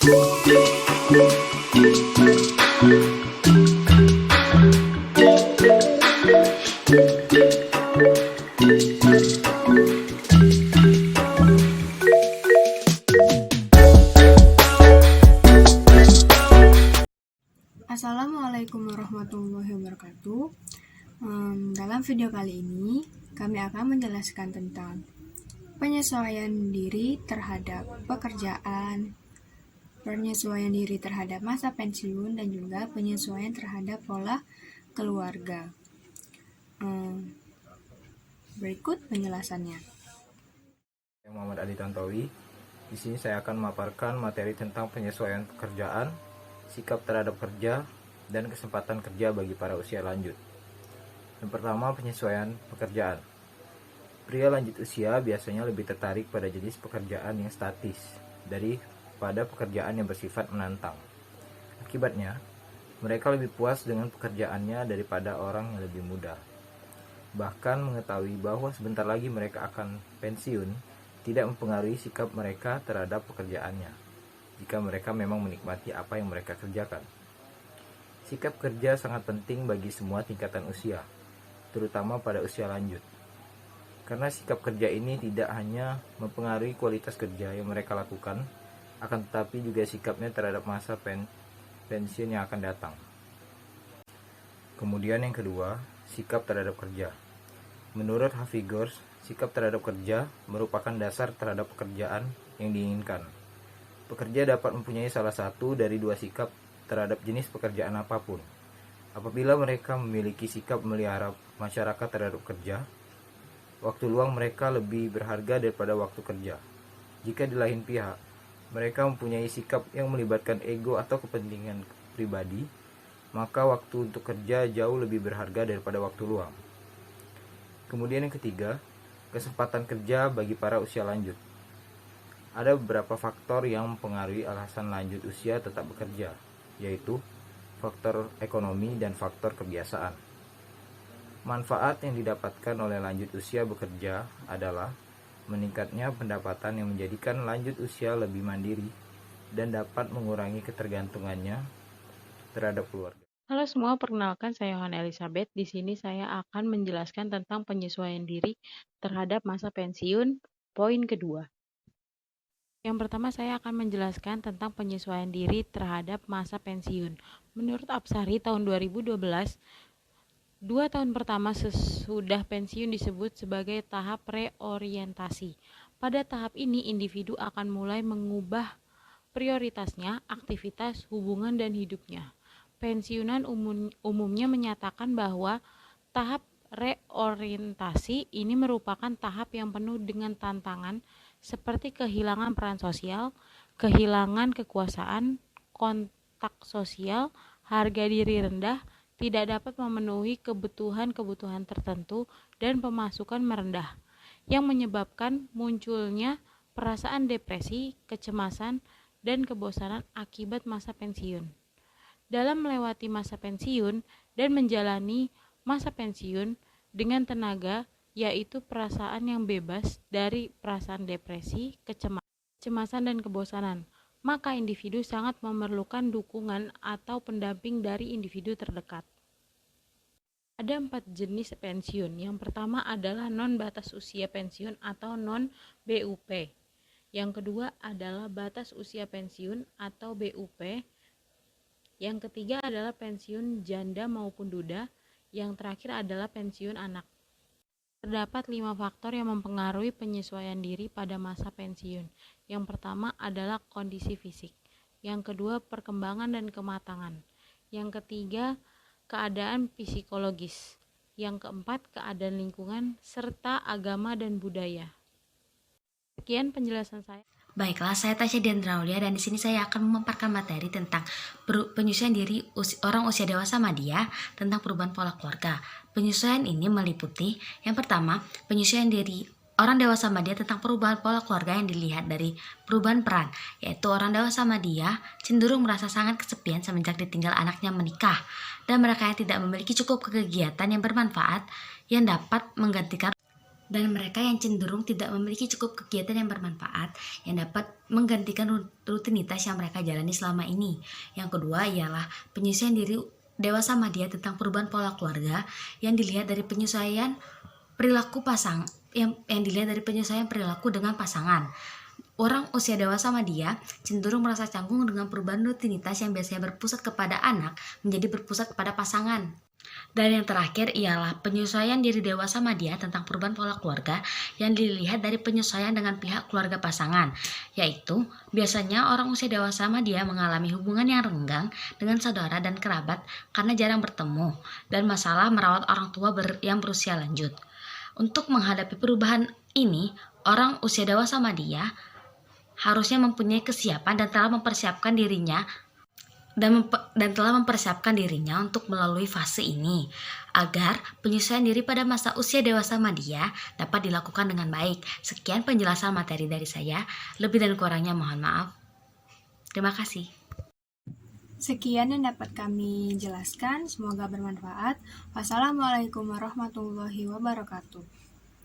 Assalamualaikum warahmatullahi wabarakatuh. Dalam video kali ini, kami akan menjelaskan tentang penyesuaian diri terhadap pekerjaan, penyesuaian diri terhadap masa pensiun, dan juga penyesuaian terhadap pola keluarga. Berikut penjelasannya. Saya Muhammad Ali Tantowi. Di sini saya akan memaparkan materi tentang penyesuaian pekerjaan, sikap terhadap kerja, dan kesempatan kerja bagi para usia lanjut. Yang pertama, penyesuaian pekerjaan. Pria lanjut usia biasanya lebih tertarik pada jenis pekerjaan yang statis daripada pekerjaan yang bersifat menantang. Akibatnya, mereka lebih puas dengan pekerjaannya daripada orang yang lebih muda. Bahkan mengetahui bahwa sebentar lagi mereka akan pensiun tidak mempengaruhi sikap mereka terhadap pekerjaannya, jika mereka memang menikmati apa yang mereka kerjakan. Sikap kerja sangat penting bagi semua tingkatan usia, terutama pada usia lanjut. Karena sikap kerja ini tidak hanya mempengaruhi kualitas kerja yang mereka lakukan, akan tetapi juga sikapnya terhadap masa pensiun yang akan datang. Kemudian yang kedua, sikap terhadap kerja. Menurut Hafigors, sikap terhadap kerja merupakan dasar terhadap pekerjaan yang diinginkan. Pekerja dapat mempunyai salah satu dari dua sikap terhadap jenis pekerjaan apapun. Apabila mereka memiliki sikap memelihara masyarakat terhadap kerja, waktu luang mereka lebih berharga daripada waktu kerja. Jika di lain pihak, mereka mempunyai sikap yang melibatkan ego atau kepentingan pribadi, maka waktu untuk kerja jauh lebih berharga daripada waktu luang. Kemudian yang ketiga, kesempatan kerja bagi para usia lanjut. Ada beberapa faktor yang mempengaruhi alasan lanjut usia tetap bekerja, yaitu faktor ekonomi dan faktor kebiasaan. Manfaat yang didapatkan oleh lanjut usia bekerja adalah meningkatnya pendapatan yang menjadikan lanjut usia lebih mandiri dan dapat mengurangi ketergantungannya terhadap keluarga. Halo semua, perkenalkan saya Yohana Elizabeth. Di sini saya akan menjelaskan tentang penyesuaian diri terhadap masa pensiun, poin kedua. Yang pertama saya akan menjelaskan tentang penyesuaian diri terhadap masa pensiun. Menurut Apsari tahun 2012, 2 tahun pertama sesudah pensiun disebut sebagai tahap reorientasi. Pada tahap ini individu akan mulai mengubah prioritasnya, aktivitas, hubungan, dan hidupnya. Pensiunan umumnya menyatakan bahwa tahap reorientasi ini merupakan tahap yang penuh dengan tantangan seperti kehilangan peran sosial, kehilangan kekuasaan, kontak sosial, harga diri rendah, tidak dapat memenuhi kebutuhan-kebutuhan tertentu, dan pemasukan merendah, yang menyebabkan munculnya perasaan depresi, kecemasan, dan kebosanan akibat masa pensiun. Dalam melewati masa pensiun dan menjalani masa pensiun dengan tenaga, yaitu perasaan yang bebas dari perasaan depresi, kecemasan, dan kebosanan, maka individu sangat memerlukan dukungan atau pendamping dari individu terdekat. Ada 4 jenis pensiun. Yang pertama adalah non-batas usia pensiun atau non-BUP. Yang kedua adalah batas usia pensiun atau BUP. Yang ketiga adalah pensiun janda maupun duda. Yang terakhir adalah pensiun anak. Terdapat 5 faktor yang mempengaruhi penyesuaian diri pada masa pensiun. Yang pertama adalah kondisi fisik. Yang kedua, perkembangan dan kematangan. Yang ketiga, keadaan psikologis. Yang keempat, keadaan lingkungan, serta agama dan budaya. Sekian penjelasan saya. Baiklah, saya Tasya Diandra Aulia dan di sini saya akan memaparkan materi tentang penyesuaian diri orang usia dewasa madya tentang perubahan pola keluarga. Penyesuaian ini meliputi yang pertama, penyesuaian diri orang dewasa madya tentang perubahan pola keluarga yang dilihat dari perubahan peran, yaitu orang dewasa madya cenderung merasa sangat kesepian semenjak ditinggal anaknya menikah dan mereka yang tidak memiliki cukup kegiatan yang bermanfaat yang dapat menggantikan dan mereka yang cenderung tidak memiliki cukup kegiatan yang bermanfaat yang dapat menggantikan rutinitas yang mereka jalani selama ini. Yang kedua ialah penyesuaian diri dewasa madya tentang perubahan pola keluarga yang dilihat dari penyesuaian perilaku dengan pasangan. Orang usia dewasa madya cenderung merasa canggung dengan perubahan rutinitas yang biasanya berpusat kepada anak menjadi berpusat kepada pasangan. Dan yang terakhir ialah penyesuaian diri dewasa madya tentang perubahan pola keluarga yang dilihat dari penyesuaian dengan pihak keluarga pasangan, yaitu biasanya orang usia dewasa madya mengalami hubungan yang renggang dengan saudara dan kerabat karena jarang bertemu, dan masalah merawat orang tua yang berusia lanjut. Untuk menghadapi perubahan ini, orang usia dewasa madya harusnya mempunyai kesiapan dan telah mempersiapkan dirinya untuk melalui fase ini agar penyesuaian diri pada masa usia dewasa madya dapat dilakukan dengan baik. Sekian penjelasan materi dari saya. Lebih dan kurangnya mohon maaf. Terima kasih. Sekian yang dapat kami jelaskan, semoga bermanfaat. Wassalamualaikum warahmatullahi wabarakatuh.